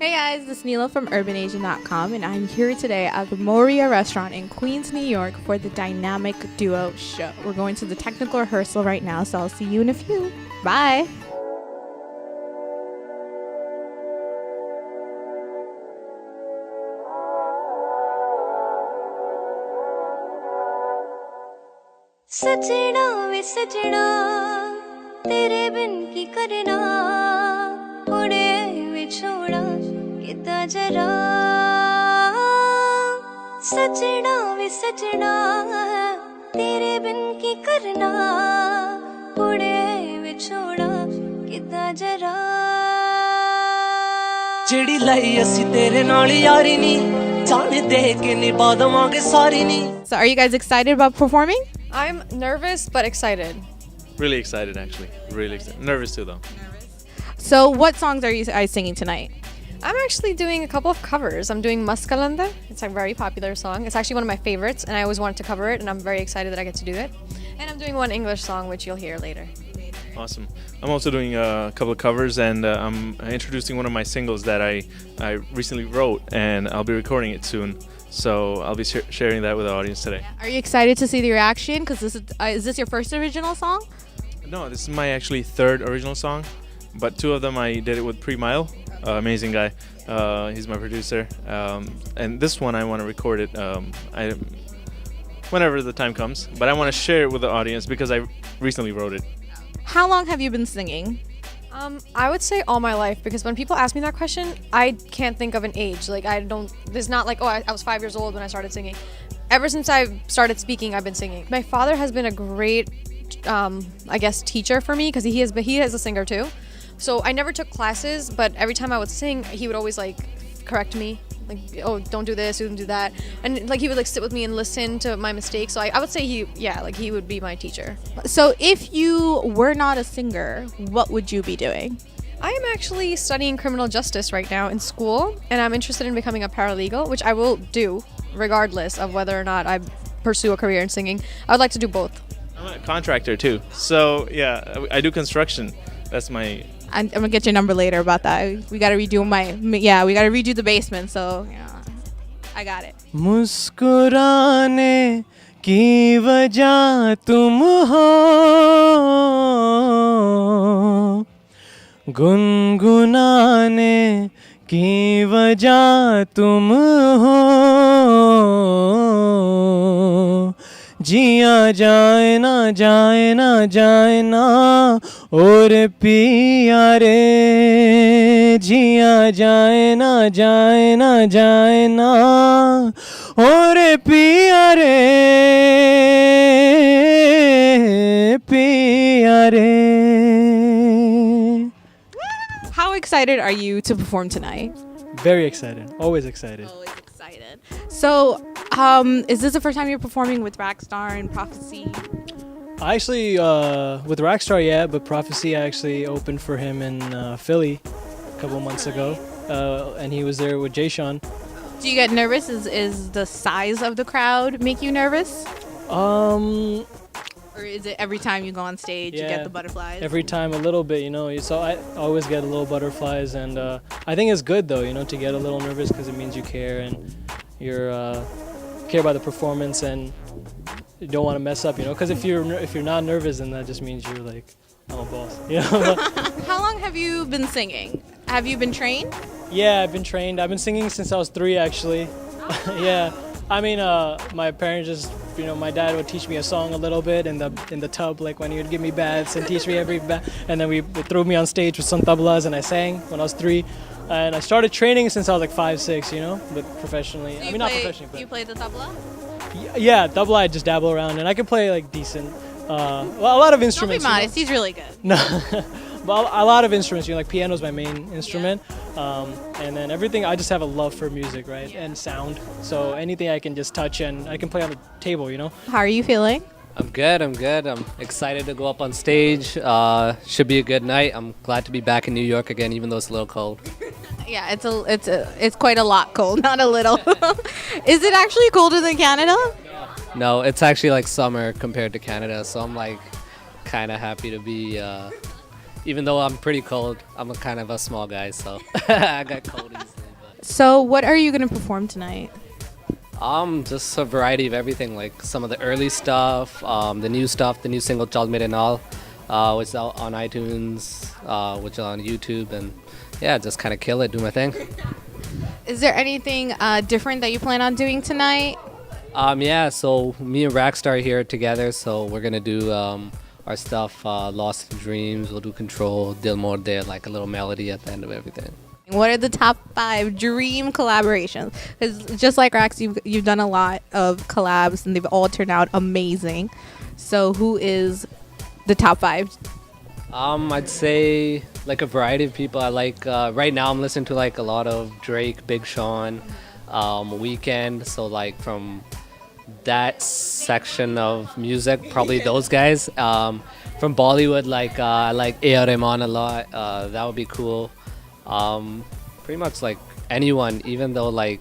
Hey guys, this is Nila from UrbanAsian.com, and I'm here today at the Moria restaurant in Queens, New York for the Dynamic Duo show. We're going to the technical rehearsal right now, so I'll see you in a few. Bye! सजना वे सजना तेरे बिन की करना उड़े विछोड़ा कितना जरा सजना वे सजना तेरे बिन की करना उड़े विछोड़ा कितना जरा ਜਿਹੜੀ ਲਈ ਅਸੀਂ ਤੇਰੇ ਨਾਲ ਯਾਰੀ ਨਹੀਂ ਜਾਣੇ ਦੇ ਕੇ ਨਿਭਾ ਦਵਾਂਗੇ ਸਾਰੀ ਨਹੀਂ So are you guys excited about performing? I'm nervous but excited. Really excited, actually. Really excited. Nervous too, though. So what songs are you guys singing tonight? I'm actually doing a couple of covers. I'm doing Maskalanda. It's a very popular song. It's actually one of my favorites, and I always wanted to cover it, and I'm very excited that I get to do it. And I'm doing one English song, which you'll hear later. Awesome. I'm also doing a couple of covers, and I'm introducing one of my singles that I recently wrote, and I'll be recording it soon. So I'll be sharing that with the audience today. Are you excited to see the reaction? Because is this your first original song? No, this is my actually third original song, but two of them I did it with Mile, amazing guy. He's my producer, and this one I want to record it whenever the time comes. But I want to share it with the audience because I recently wrote it. How long have you been singing? I would say all my life, because when people ask me that question, I can't think of an age. Like, there's not like, oh, I was 5 years old when I started singing. Ever since I started speaking, I've been singing. My father has been a great, I guess, teacher for me, because he is a singer too. So I never took classes, but every time I would sing, he would always like correct me. Like, oh, don't do this, don't do that. And like he would like sit with me and listen to my mistakes. So I would say he would be my teacher. So if you were not a singer, what would you be doing? I am actually studying criminal justice right now in school, and I'm interested in becoming a paralegal, which I will do regardless of whether or not I pursue a career in singing. I would like to do both. I'm a contractor too, so yeah, I do construction. That's my... I'm gonna get your number later about that. We gotta redo the basement, so yeah, I got it. मुस्कुराने की वजह तुम हो गुनगुनाने की वजह तुम हो जिया जाए ना जाए ना जाए ना और पिया रे जिया जाए ना जाए ना जाए ना और पिया रे पिया रे. How excited are you to perform tonight? Very excited. Always excited. Always excited. So, is this the first time you're performing with Raxstar and ProheC? I actually, with Raxstar, yeah, but ProheC, I actually opened for him in Philly a couple months ago, and he was there with Jay Sean. Do you get nervous? Is the size of the crowd make you nervous? Or is it every time you go on stage you get the butterflies? Every time a little bit, you know. So I always get a little butterflies, and I think it's good though, you know, to get a little nervous because it means you care and you're care about the performance and you don't want to mess up, you know. Because if you're not nervous, then that just means you're like, I'm a boss, you know. How long have you been singing? Have you been trained? Yeah, I've been trained. I've been singing since I was 3, actually. Yeah. I mean, my parents just, you know, my dad would teach me a song a little bit in the tub, like when he would give me baths and teach me and then we threw me on stage with some tablas and I sang when I was 3. And I started training since I was like 5, 6, you know, but professionally. So I mean, not professionally, but... You play the tabla? Yeah, tabla I just dabble around and I can play like decent, a lot of instruments. Don't be modest, he's really good. No, but a lot of instruments, you know, like piano's my main instrument. And then everything, I just have a love for music, right? And sound. So anything I can just touch and I can play on the table, you know? How are you feeling? I'm good. I'm excited to go up on stage. Should be a good night. I'm glad to be back in New York again, even though it's a little cold. Yeah, it's quite a lot cold, not a little. Is it actually colder than Canada? No, it's actually like summer compared to Canada, so I'm like kind of happy to be, even though I'm pretty cold, I'm a kind of a small guy, so I got cold easily. So what are you going to perform tonight? Just a variety of everything, like some of the early stuff, the new single Chal Mere Naal, which is out on iTunes, which is on YouTube, and yeah, just kind of kill it, do my thing. Is there anything different that you plan on doing tonight? Yeah, so me and Raxstar here together, so we're gonna do our stuff, Lost in Dreams, we'll do Control, Dil Morde, like a little melody at the end of everything. What are the top 5 dream collaborations? Because just like Rax, you've done a lot of collabs and they've all turned out amazing. So who is the top 5? I'd say like a variety of people. I like right now I'm listening to like a lot of Drake, Big Sean, Weeknd. So like from that section of music, probably those guys. From Bollywood, like I like A.R. Rahman a lot. That would be cool. Pretty much like anyone, even though like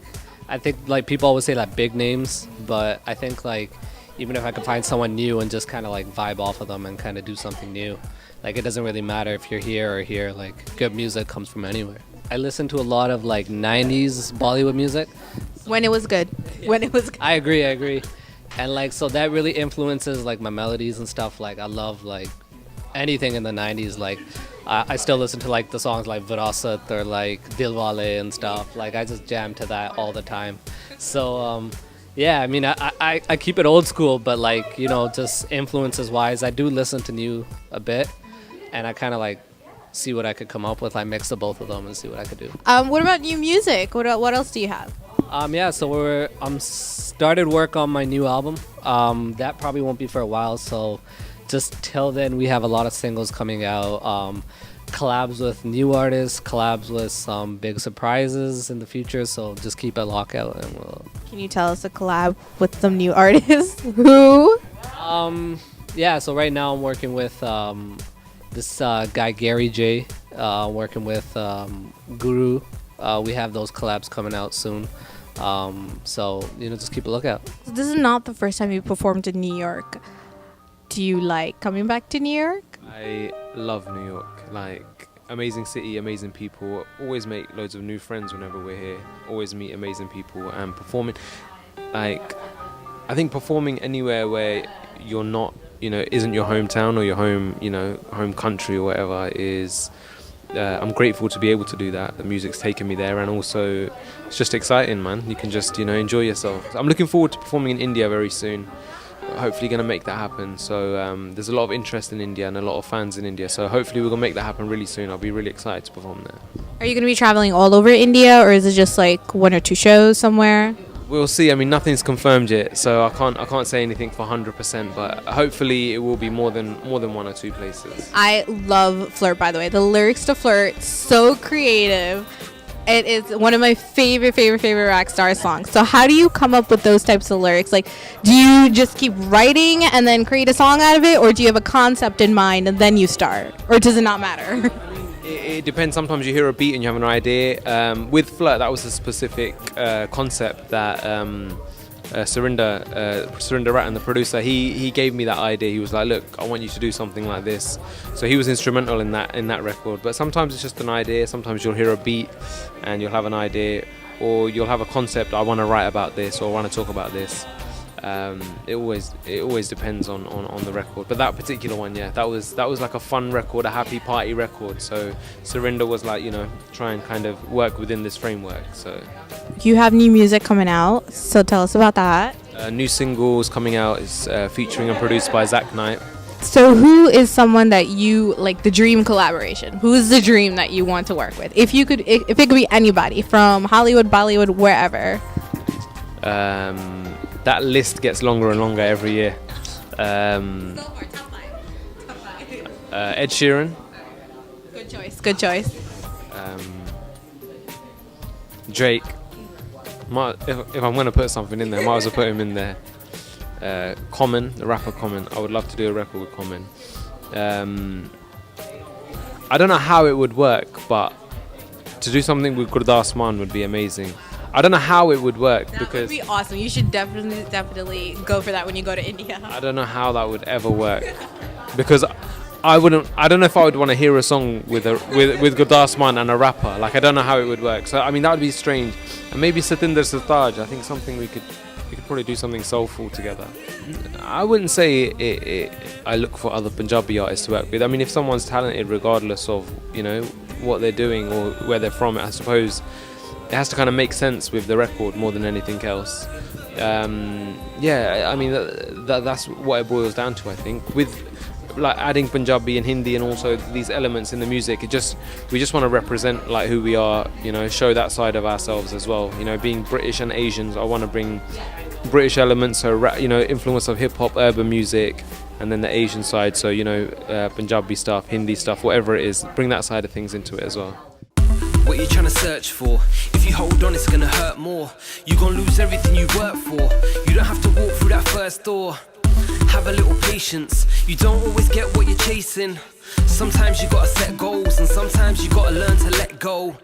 I think like people always say like big names, but I think like even if I could find someone new and just kind of like vibe off of them and kind of do something new, like it doesn't really matter if you're here or here, like good music comes from anywhere. I listen to a lot of like 90s Bollywood music. When it was good. When it was good. I agree. And like so that really influences like my melodies and stuff. Like I love like anything in the 90s. Like I still listen to like the songs like Virasat or like Dilwale and stuff. Like I just jam to that all the time. So yeah, I mean I keep it old school, but like, you know, just influences wise, I do listen to new a bit, and I kind of like see what I could come up with. I mix the both of them and see what I could do. What about new music? What else do you have? Yeah, so I'm started work on my new album. That probably won't be for a while, so just till then we have a lot of singles coming out, collabs with new artists, collabs with some big surprises in the future, so just keep a lockout and we'll... Can you tell us a collab with some new artists? Who? Yeah, so right now I'm working with this guy Gary J, working with Guru. We have those collabs coming out soon. So, you know, just keep a lookout. This is not the first time you performed in New York. Do you like coming back to New York? I love New York. Like, amazing city, amazing people. Always make loads of new friends whenever we're here. Always meet amazing people and performing. Like, I think performing anywhere where you're not, you know, isn't your hometown or your home, you know, home country or whatever is... I'm grateful to be able to do that. The music's taken me there, and also it's just exciting, man. You can just, you know, enjoy yourself. I'm looking forward to performing in India very soon. Hopefully going to make that happen. So there's a lot of interest in India and a lot of fans in India. So hopefully we're going to make that happen really soon. I'll be really excited to perform there. Are you going to be traveling all over India, or is it just like 1 or 2 shows somewhere? We'll see. I mean, nothing's confirmed yet, so I can't say anything for 100%. But hopefully, it will be more than 1 or 2 places. I love Flirt, by the way. The lyrics to Flirt, so creative. It is one of my favorite Raxstar songs. So how do you come up with those types of lyrics? Like, do you just keep writing and then create a song out of it, or do you have a concept in mind and then you start, or does it not matter? It depends. Sometimes you hear a beat and you have an idea. With Flirt, that was a specific concept that Surinder Rattan, the producer, he gave me that idea. He was like, look, I want you to do something like this. So he was instrumental in that record. But sometimes it's just an idea. Sometimes you'll hear a beat and you'll have an idea, or you'll have a concept. I want to write about this, or I want to talk about this. It always depends on the record, but that particular one, yeah, that was like a fun record, a happy party record. So Surinder was like, you know, try and kind of work within this framework. So you have new music coming out, so tell us about that. New singles coming out is featuring and produced by Zach Knight. So who is someone that you like, the dream collaboration? Who is the dream that you want to work with? If it could be anybody from Hollywood, Bollywood, wherever. That list gets longer and longer every year. Ed Sheeran. Good choice. Drake. If I'm going to put something in there, might as well put him in there. Common, the rapper Common. I would love to do a record with Common. I don't know how it would work, but to do something with Gurdas Maan would be amazing. I don't know how it would work, because... That would be awesome. You should definitely go for that when you go to India. I don't know how that would ever work, because I don't know if I would want to hear a song with Gurdas Mann and a rapper. Like, I don't know how it would work. So I mean, that would be strange. And maybe Satinder Sartaaj, I think something we could probably do something soulful together. I wouldn't say I look for other Punjabi artists to work with. I mean, if someone's talented, regardless of, you know, what they're doing or where they're from, I suppose it has to kind of make sense with the record more than anything else. Yeah, I mean, that's what it boils down to, I think. With like adding Punjabi and Hindi and also these elements in the music, we just want to represent like who we are, you know, show that side of ourselves as well. You know, being British and Asians, I want to bring British elements, so you know, influence of hip hop, urban music, and then the Asian side, so you know, Punjabi stuff, Hindi stuff, whatever it is, bring that side of things into it as well. What you trying to search for? If you hold on, it's gonna hurt more. You gon' lose everything you work for. You don't have to walk through that first door. Have a little patience. You don't always get what you're chasing. Sometimes you gotta set goals, and sometimes you gotta learn to let go.